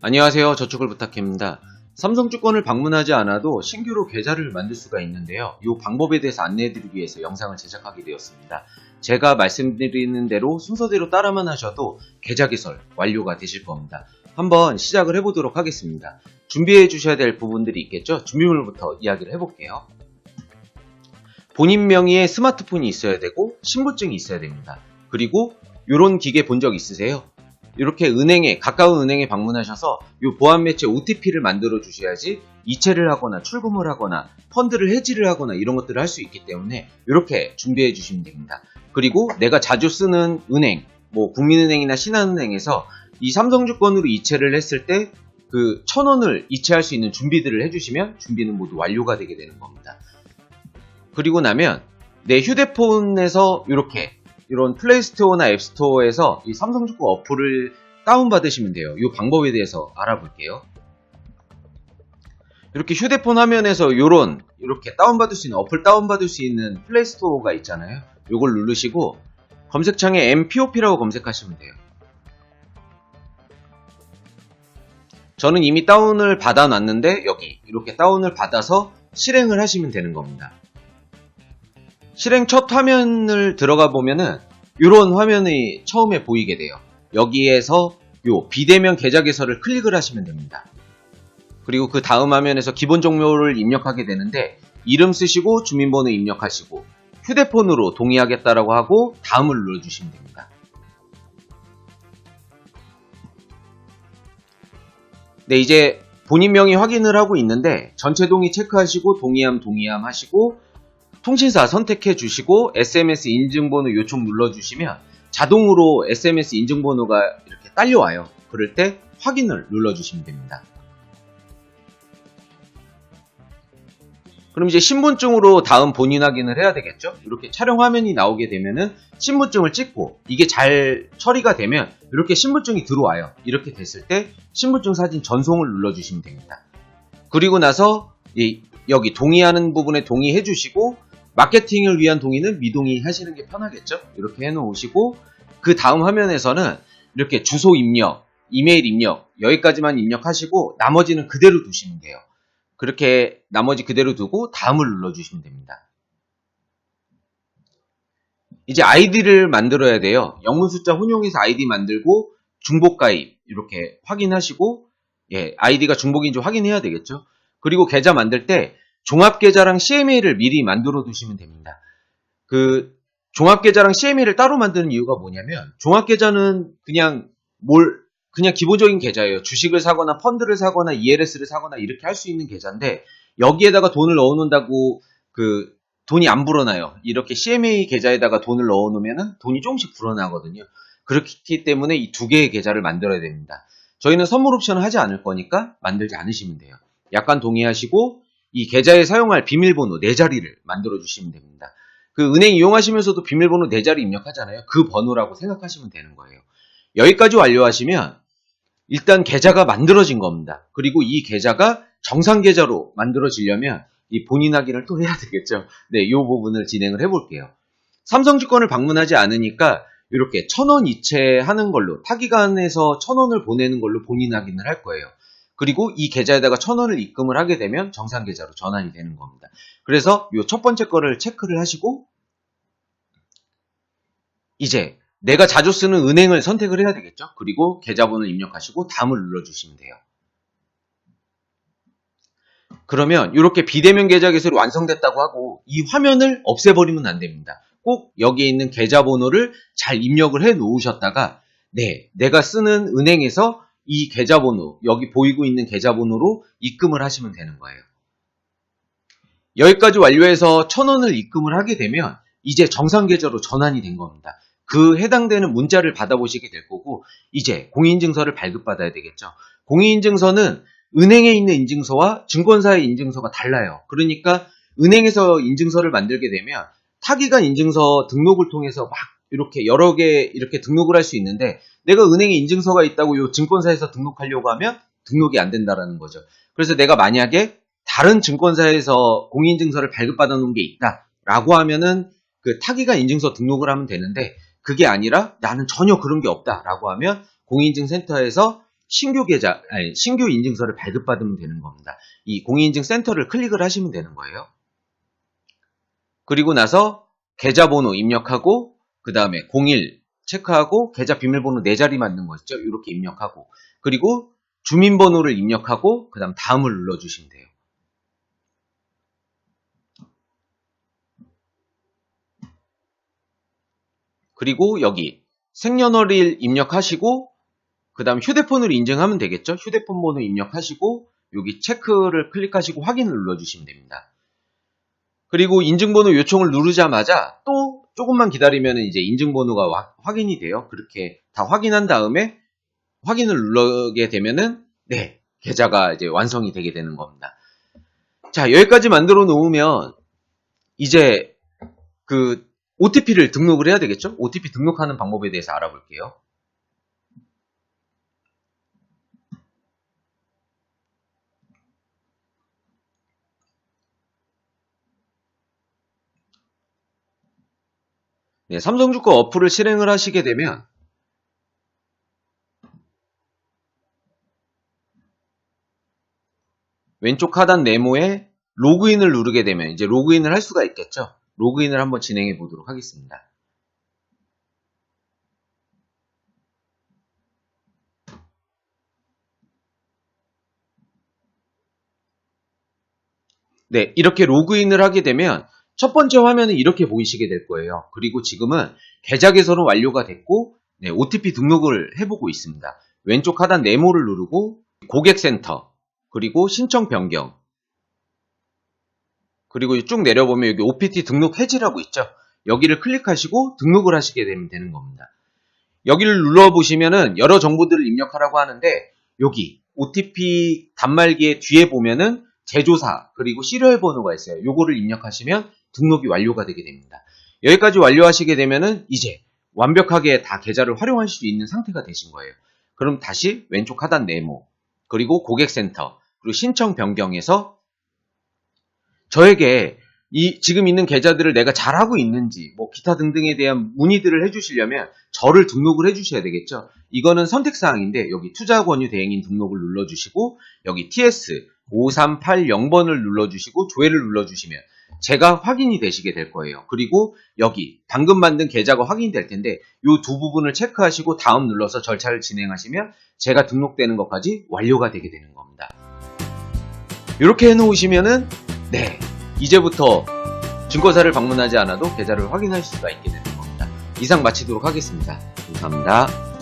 안녕하세요. 저축을 부탁입니다. 삼성증권을 방문하지 않아도 신규로 계좌를 만들 수가 있는데요. 이 방법에 대해서 안내해드리기 위해서 영상을 제작하게 되었습니다. 제가 말씀드리는 대로 순서대로 따라만 하셔도 계좌 개설 완료가 되실 겁니다. 한번 시작을 해보도록 하겠습니다. 준비해 주셔야 될 부분들이 있겠죠? 준비물부터 이야기를 해볼게요. 본인 명의의 스마트폰이 있어야 되고 신분증이 있어야 됩니다. 그리고 이런 기계 본 적 있으세요? 이렇게 가까운 은행에 방문하셔서 이 보안 매체 OTP를 만들어 주셔야지 이체를 하거나 출금을 하거나 펀드를 해지를 하거나 이런 것들을 할 수 있기 때문에 이렇게 준비해 주시면 됩니다. 그리고 내가 자주 쓰는 은행, 국민은행이나 신한은행에서 이 삼성증권으로 이체를 했을 때 그 1,000원을 이체할 수 있는 준비들을 해주시면 준비는 모두 완료가 되게 되는 겁니다. 그리고 나면 내 휴대폰에서 이런 플레이스토어나 앱스토어에서 이 삼성증권 어플을 다운받으시면 돼요. 이 방법에 대해서 알아볼게요. 이렇게 휴대폰 화면에서 이렇게 다운받을 수 있는 어플 다운받을 수 있는 플레이스토어가 있잖아요. 이걸 누르시고 검색창에 MPOP라고 검색하시면 돼요. 저는 이미 다운을 받아놨는데 여기 이렇게 다운을 받아서 실행을 하시면 되는 겁니다. 실행 첫 화면을 들어가 보면은 이런 화면이 처음에 보이게 돼요. 여기에서 비대면 계좌 개설을 클릭을 하시면 됩니다. 그리고 그 다음 화면에서 기본 정보를 입력하게 되는데 이름 쓰시고 주민번호 입력하시고 휴대폰으로 동의하겠다라고 하고 다음을 눌러주시면 됩니다. 네, 이제 본인 명의 확인을 하고 있는데 전체 동의 체크하시고 동의함 하시고 통신사 선택해 주시고 SMS 인증번호 요청 눌러주시면 자동으로 SMS 인증번호가 이렇게 딸려와요. 그럴 때 확인을 눌러주시면 됩니다. 그럼 이제 신분증으로 다음 본인 확인을 해야 되겠죠? 이렇게 촬영 화면이 나오게 되면은 신분증을 찍고 이게 잘 처리가 되면 이렇게 신분증이 들어와요. 이렇게 됐을 때 신분증 사진 전송을 눌러주시면 됩니다. 그리고 나서 여기 동의하는 부분에 동의해 주시고 마케팅을 위한 동의는 미동의 하시는 게 편하겠죠? 이렇게 해놓으시고 그 다음 화면에서는 이렇게 주소 입력, 이메일 입력 여기까지만 입력하시고 나머지는 그대로 두시면 돼요. 그렇게 나머지 그대로 두고 다음을 눌러주시면 됩니다. 이제 아이디를 만들어야 돼요. 영문 숫자 혼용해서 아이디 만들고 중복 가입 이렇게 확인하시고 아이디가 중복인지 확인해야 되겠죠? 그리고 계좌 만들 때 종합계좌랑 CMA를 미리 만들어 두시면 됩니다. 그 종합계좌랑 CMA를 따로 만드는 이유가 뭐냐면 종합계좌는 그냥 기본적인 계좌예요. 주식을 사거나 펀드를 사거나 ELS를 사거나 이렇게 할 수 있는 계좌인데 여기에다가 돈을 넣어놓는다고 돈이 안 불어나요. 이렇게 CMA 계좌에다가 돈을 넣어놓으면 돈이 조금씩 불어나거든요. 그렇기 때문에 이 두 개의 계좌를 만들어야 됩니다. 저희는 선물 옵션을 하지 않을 거니까 만들지 않으시면 돼요. 약관 동의하시고 이 계좌에 사용할 비밀번호 4자리를 만들어 주시면 됩니다. 그 은행 이용하시면서도 비밀번호 4자리 입력하잖아요. 그 번호라고 생각하시면 되는 거예요. 여기까지 완료하시면 일단 계좌가 만들어진 겁니다. 그리고 이 계좌가 정상 계좌로 만들어지려면 이 본인 확인을 또 해야 되겠죠. 네, 이 부분을 진행을 해볼게요. 삼성증권을 방문하지 않으니까 이렇게 1,000원 이체하는 걸로 타기관에서 1,000원을 보내는 걸로 본인 확인을 할 거예요. 그리고 이 계좌에다가 1,000원을 입금을 하게 되면 정상 계좌로 전환이 되는 겁니다. 그래서 이 첫 번째 거를 체크를 하시고 이제 내가 자주 쓰는 은행을 선택을 해야 되겠죠. 그리고 계좌번호를 입력하시고 다음을 눌러주시면 돼요. 그러면 이렇게 비대면 계좌 개설이 완성됐다고 하고 이 화면을 없애버리면 안 됩니다. 꼭 여기에 있는 계좌번호를 잘 입력을 해 놓으셨다가 내가 쓰는 은행에서 이 계좌번호, 여기 보이고 있는 계좌번호로 입금을 하시면 되는 거예요. 여기까지 완료해서 1,000원을 입금을 하게 되면 이제 정상 계좌로 전환이 된 겁니다. 그 해당되는 문자를 받아보시게 될 거고 이제 공인인증서를 발급받아야 되겠죠. 공인인증서는 은행에 있는 인증서와 증권사의 인증서가 달라요. 그러니까 은행에서 인증서를 만들게 되면 타기관 인증서 등록을 통해서 막 이렇게 여러 개 이렇게 등록을 할 수 있는데 내가 은행에 인증서가 있다고 요 증권사에서 등록하려고 하면 등록이 안 된다라는 거죠. 그래서 내가 만약에 다른 증권사에서 공인인증서를 발급받아 놓은 게 있다라고 하면은 그 타기관 인증서 등록을 하면 되는데 그게 아니라 나는 전혀 그런 게 없다라고 하면 공인인증센터에서 신규 계좌, 아니, 신규 인증서를 발급받으면 되는 겁니다. 이 공인인증 센터를 클릭을 하시면 되는 거예요. 그리고 나서 계좌번호 입력하고, 그 다음에 01 체크하고, 계좌 비밀번호 4자리 맞는 거 있죠? 이렇게 입력하고, 그리고 주민번호를 입력하고, 그 다음 다음을 눌러주시면 돼요. 그리고 여기 생년월일 입력하시고, 그 다음 휴대폰으로 인증하면 되겠죠? 휴대폰 번호 입력하시고, 여기 체크를 클릭하시고 확인을 눌러주시면 됩니다. 그리고 인증번호 요청을 누르자마자 또 조금만 기다리면 이제 인증번호가 확인이 돼요. 그렇게 다 확인한 다음에 확인을 누르게 되면은, 네, 계좌가 이제 완성이 되게 되는 겁니다. 자, 여기까지 만들어 놓으면 이제 그 OTP를 등록을 해야 되겠죠? OTP 등록하는 방법에 대해서 알아볼게요. 네, 삼성주거 어플을 실행을 하시게 되면 왼쪽 하단 네모에 로그인을 누르게 되면 이제 로그인을 할 수가 있겠죠? 로그인을 한번 진행해 보도록 하겠습니다. 네, 이렇게 로그인을 하게 되면 첫 번째 화면은 이렇게 보이시게 될 거예요. 그리고 지금은 계좌 개설은 완료가 됐고, 네, OTP 등록을 해보고 있습니다. 왼쪽 하단 네모를 누르고 고객센터, 그리고 신청 변경, 그리고 쭉 내려보면 여기 OPT 등록 해지라고 있죠. 여기를 클릭하시고 등록을 하시게 되면 되는 겁니다. 여기를 눌러보시면은 여러 정보들을 입력하라고 하는데, 여기 OTP 단말기의 뒤에 보면은 제조사 그리고 시리얼 번호가 있어요. 요거를 입력하시면 등록이 완료가 되게 됩니다. 여기까지 완료하시게 되면은 이제 완벽하게 다 계좌를 활용할 수 있는 상태가 되신 거예요. 그럼 다시 왼쪽 하단 네모, 그리고 고객센터, 그리고 신청 변경에서 저에게 이 지금 있는 계좌들을 내가 잘하고 있는지 뭐 기타 등등에 대한 문의들을 해주시려면 저를 등록을 해주셔야 되겠죠. 이거는 선택사항인데 여기 투자권유 대행인 등록을 눌러주시고 여기 TS 5380번을 눌러주시고 조회를 눌러주시면 제가 확인이 되시게 될 거예요. 그리고 여기 방금 만든 계좌가 확인이 될 텐데 이 두 부분을 체크하시고 다음 눌러서 절차를 진행하시면 제가 등록되는 것까지 완료가 되게 되는 겁니다. 이렇게 해놓으시면은 네, 이제부터 증권사를 방문하지 않아도 계좌를 확인할 수가 있게 되는 겁니다. 이상 마치도록 하겠습니다. 감사합니다.